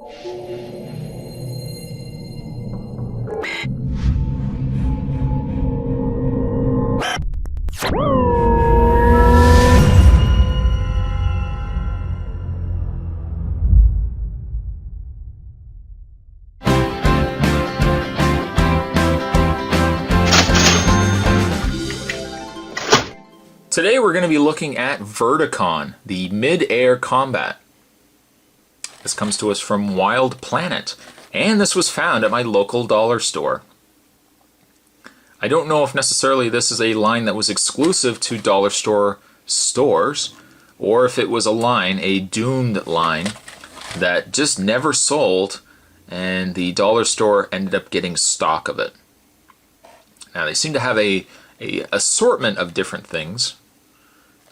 Today we're going to be looking at Verticon, the mid-air combat. This comes to us from Wild Planet, and this was found at my local dollar store. I don't know if necessarily this is a line that was exclusive to dollar store stores, or if it was a line, a doomed line, that just never sold, and the dollar store ended up getting stock of it. Now they seem to have a assortment of different things.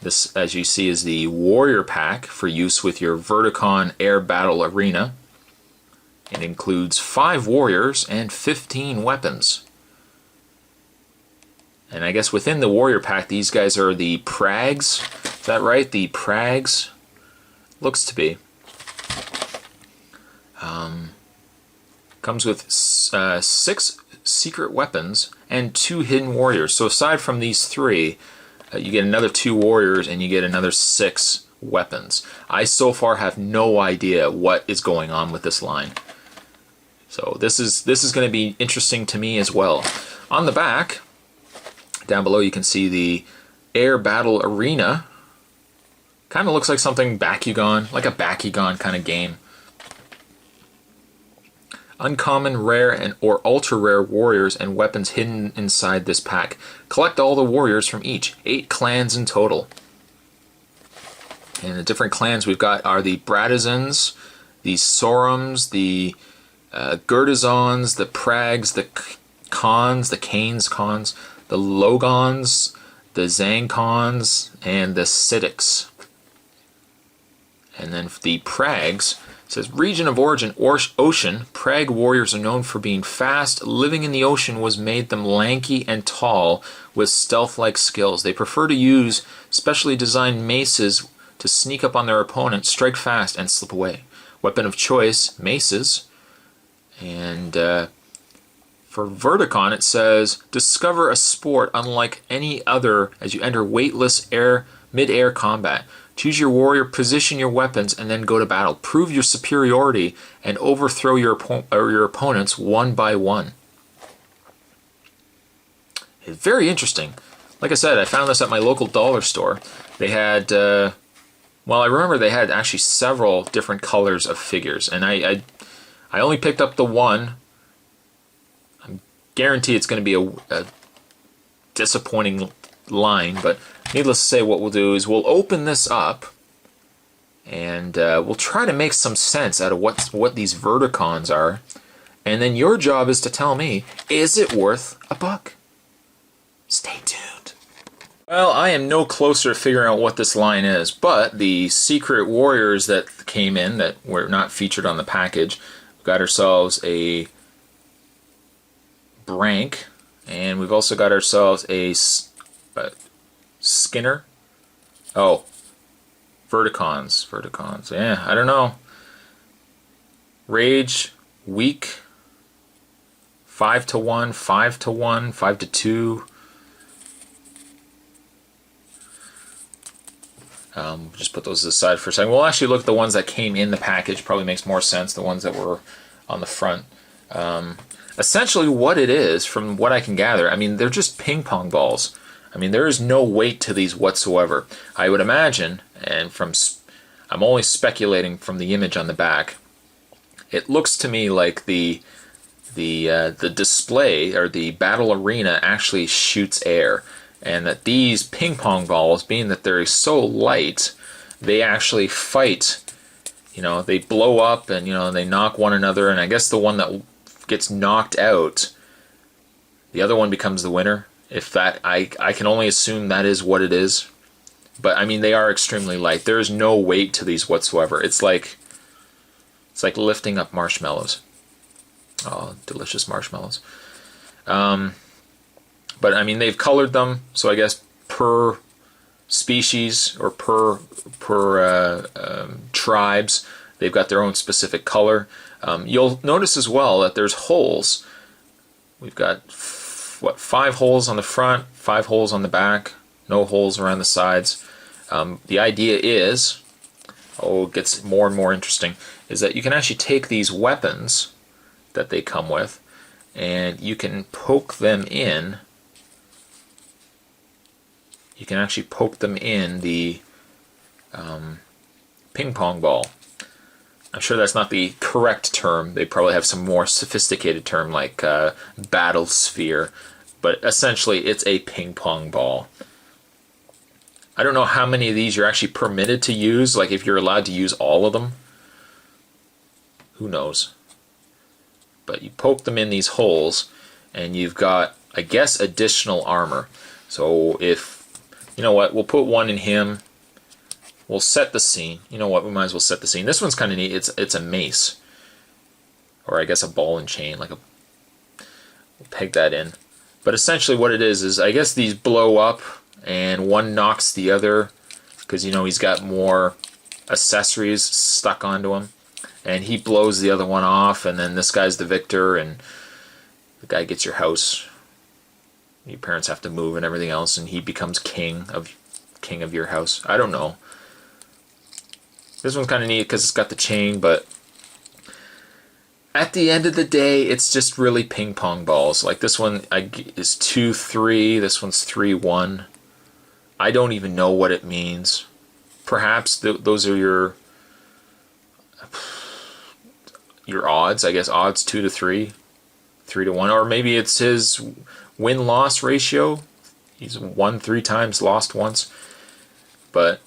This, as you see, is the Warrior Pack for use with your Verticon Air Battle Arena. It includes 5 warriors and 15 weapons. And I guess within the Warrior Pack, these guys are the Prags. Is that right? The Prags? Looks to be. Comes with 6 secret weapons and 2 hidden warriors. So aside from these 3, you get another 2 warriors and you get another 6 weapons. I so far have no idea what is going on with this line. So this is going to be interesting to me as well. On the back, down below, you can see the Air Battle Arena. Kind of looks like something Bakugan, like a Bakugan kind of game. Uncommon, rare, and or ultra rare warriors and weapons hidden inside this pack. Collect all the warriors from each. 8 clans in total. And the different clans we've got are the Bratizans, the Sorums, the Gurdizons, the Prags, the Khans, the Kanes Khans, the Logons, the Zangkons, and the Siddics. And then for the Prags, it says, region of origin, ocean. Prag warriors are known for being fast. Living in the ocean was made them lanky and tall with stealth-like skills. They prefer to use specially designed maces to sneak up on their opponent, strike fast, and slip away. Weapon of choice, maces. And for Verticon, it says, discover a sport unlike any other as you enter weightless mid-air combat. Choose your warrior, position your weapons, and then go to battle. Prove your superiority and overthrow your opponents one by one. It's very interesting. Like I said, I found this at my local dollar store. They had, well, I remember they had actually several different colors of figures, and I only picked up the one. I guarantee it's going to be a disappointing line, but needless to say, what we'll do is we'll open this up and we'll try to make some sense out of what these Verticons are, and then your job is to tell me, is it worth a buck? Stay tuned. Well, I am no closer to figuring out what this line is, but the secret warriors that came in that were not featured on the package, we've got ourselves a Brank, and we've also got ourselves a Skinner. Oh, Verticons. Yeah, I don't know. Rage, weak, 5-1, 5-1, 5-2. Just put those aside for a second. We'll actually look at the ones that came in the package. Probably makes more sense, the ones that were on the front. Essentially what it is, from what I can gather, I mean, they're just ping pong balls. I mean, there is no weight to these whatsoever. I would imagine, and I'm only speculating from the image on the back, it looks to me like the display or the battle arena actually shoots air, and that these ping pong balls, being that they're so light, they actually fight. You know, they blow up and, you know, they knock one another, and I guess the one that gets knocked out, the other one becomes the winner. If that, I can only assume that is what it is. But I mean, they are extremely light. There is no weight to these whatsoever. It's like lifting up marshmallows. Oh, delicious marshmallows. But I mean, they've colored them, so I guess per species or per tribes, They've got their own specific color. You'll notice as well that there's holes. We've got, 5 holes on the front, 5 holes on the back, no holes around the sides. The idea is, it gets more and more interesting, is that you can actually take these weapons that they come with and you can poke them in. You can actually poke them in the ping pong ball. I'm sure that's not the correct term. They probably have some more sophisticated term like battle sphere, but essentially it's a ping pong ball. I don't know how many of these you're actually permitted to use, like if you're allowed to use all of them. Who knows? But you poke them in these holes and you've got, I guess, additional armor. So if, you know what, we'll put one in him. We'll set the scene. You know what, we might as well set the scene. This one's kind of neat. It's a mace. Or I guess a ball and chain. We'll peg that in. But essentially what it is I guess these blow up and one knocks the other because, you know, he's got more accessories stuck onto him. And he blows the other one off, and then this guy's the victor, and the guy gets your house. Your parents have to move and everything else, and he becomes king of your house. I don't know. This one's kind of neat because it's got the chain, but at the end of the day, it's just really ping pong balls. Like this one is 2-3. This one's 3-1. I don't even know what it means. Perhaps those are your odds, I guess. Odds 2-3, 3-1, or maybe it's his win-loss ratio. He's won 3 times, lost once. But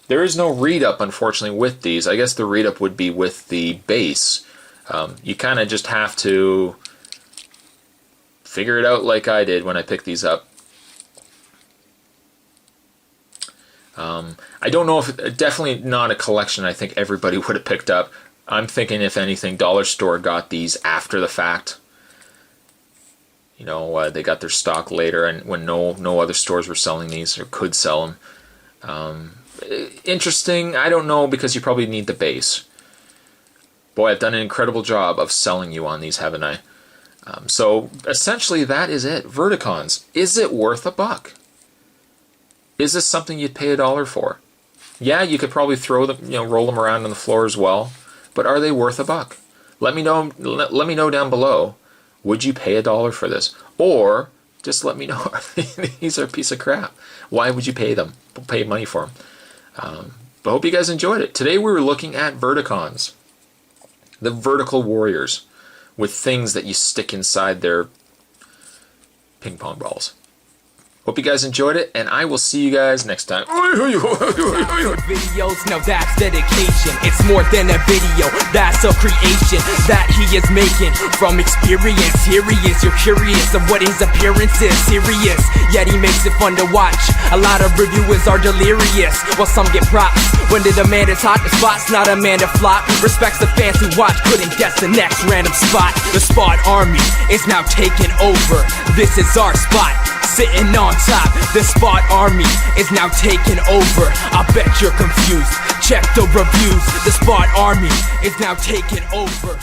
there is no read-up, unfortunately, with these. I guess the read-up would be with the base. You kind of just have to figure it out like I did when I picked these up. I don't know if definitely not a collection I think everybody would have picked up. I'm thinking, if anything, Dollar Store got these after the fact. You know, they got their stock later, and when no other stores were selling these or could sell them. Interesting, I don't know, because you probably need the base. Boy, I've done an incredible job of selling you on these, haven't I? So essentially, that is it. Verticons. Is it worth $1? Is this something you'd pay $1 for? Yeah, you could probably throw them, roll them around on the floor as well. But are they worth $1? Let me know. Let me know down below. Would you pay $1 for this? Or just let me know. These are a piece of crap. Why would you pay money for them? But I hope you guys enjoyed it. Today we were looking at Verticons, the vertical warriors, with things that you stick inside their ping pong balls. Hope you guys enjoyed it, and I will see you guys next time. Videos, now that's dedication. It's more than a video, that's a creation that he is making from experience. Here he is, you're curious of what his appearance is. Serious, yet he makes it fun to watch. A lot of reviewers are delirious, while some get props. When the demand is hot, the spot's not a man to flop. Respects the fans who watch, couldn't guess the next random spot. The Spot Army is now taking over. This is our spot, sitting on top. The Spot Army is now taking over. I bet you're confused. Check the reviews. The Spot Army is now taking over.